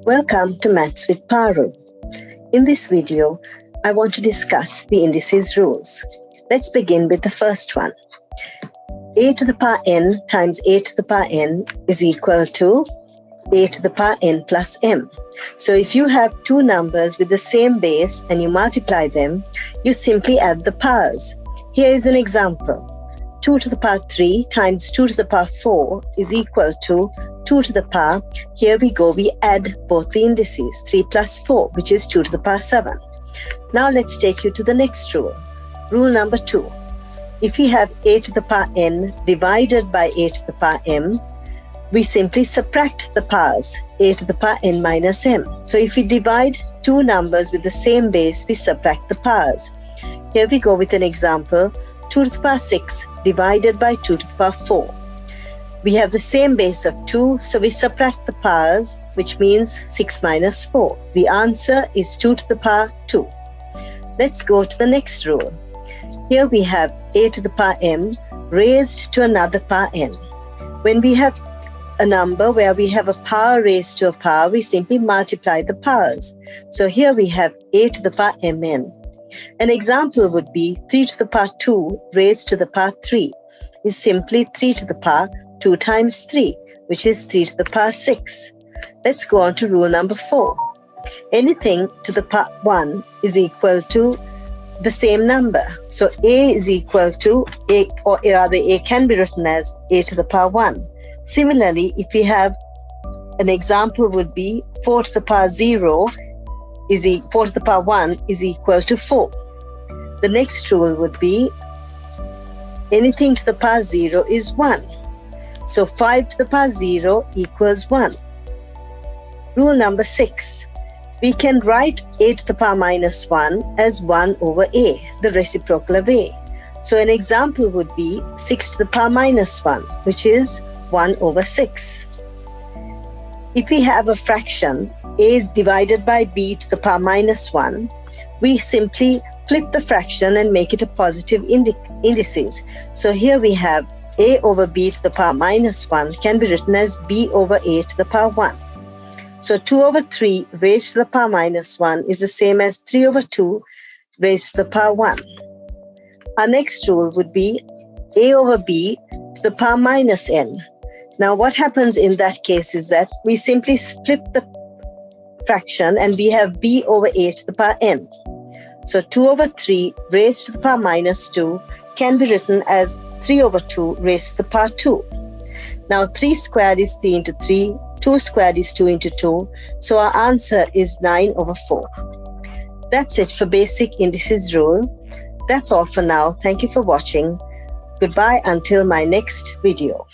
Welcome to Maths with Paru. In this video, I want to discuss the indices rules. Let's begin with the first one. A to the power n times a to the power n is equal to a to the power n plus m. So if you have two numbers with the same base and you multiply them, you simply add the powers. Here is an example. 2 to the power 3 times 2 to the power 4 is equal to 2 to the power, here we go, we add both the indices, 3 plus 4, which is 2 to the power 7. Now let's take you to the next rule. Rule number 2. If we have a to the power n divided by a to the power m, we simply subtract the powers, a to the power n minus m. So if we divide two numbers with the same base, we subtract the powers. Here we go with an example, 2 to the power 6 divided by 2 to the power 4. We have the same base of 2, so we subtract the powers, which means 6 minus 4. The answer is 2 to the power 2. Let's go to the next rule. Here we have a to the power m raised to another power n. When we have a number where we have a power raised to a power, we simply multiply the powers. So here we have a to the power mn. An example would be 3 to the power 2 raised to the power 3 is simply 3 to the power 2 times 3, which is 3 to the power 6. Let's go on to rule number 4. Anything to the power 1 is equal to the same number. So a is equal to a, or rather a can be written as a to the power 1. Similarly, if we have an example would be 4 to the power 0 is 4 to the power 1 is equal to 4. The next rule would be anything to the power 0 is 1. So 5 to the power 0 equals 1. Rule number 6. We can write a to the power minus 1 as 1 over a, the reciprocal of a. So an example would be 6 to the power minus 1, which is 1 over 6. If we have a fraction, a is divided by b to the power minus 1, we simply flip the fraction and make it a positive indices. So here we have a over b to the power minus 1 can be written as b over a to the power 1. So 2 over 3 raised to the power minus 1 is the same as 3 over 2 raised to the power 1. Our next rule would be a over b to the power minus n. Now what happens in that case is that we simply flip the fraction and we have b over a to the power n. So 2 over 3 raised to the power minus 2 can be written as 3 over 2 raised to the power 2. Now 3 squared is 3 into 3, 2 squared is 2 into 2, so our answer is 9 over 4. That's it for basic indices rule. That's all for now. Thank you for watching. Goodbye until my next video.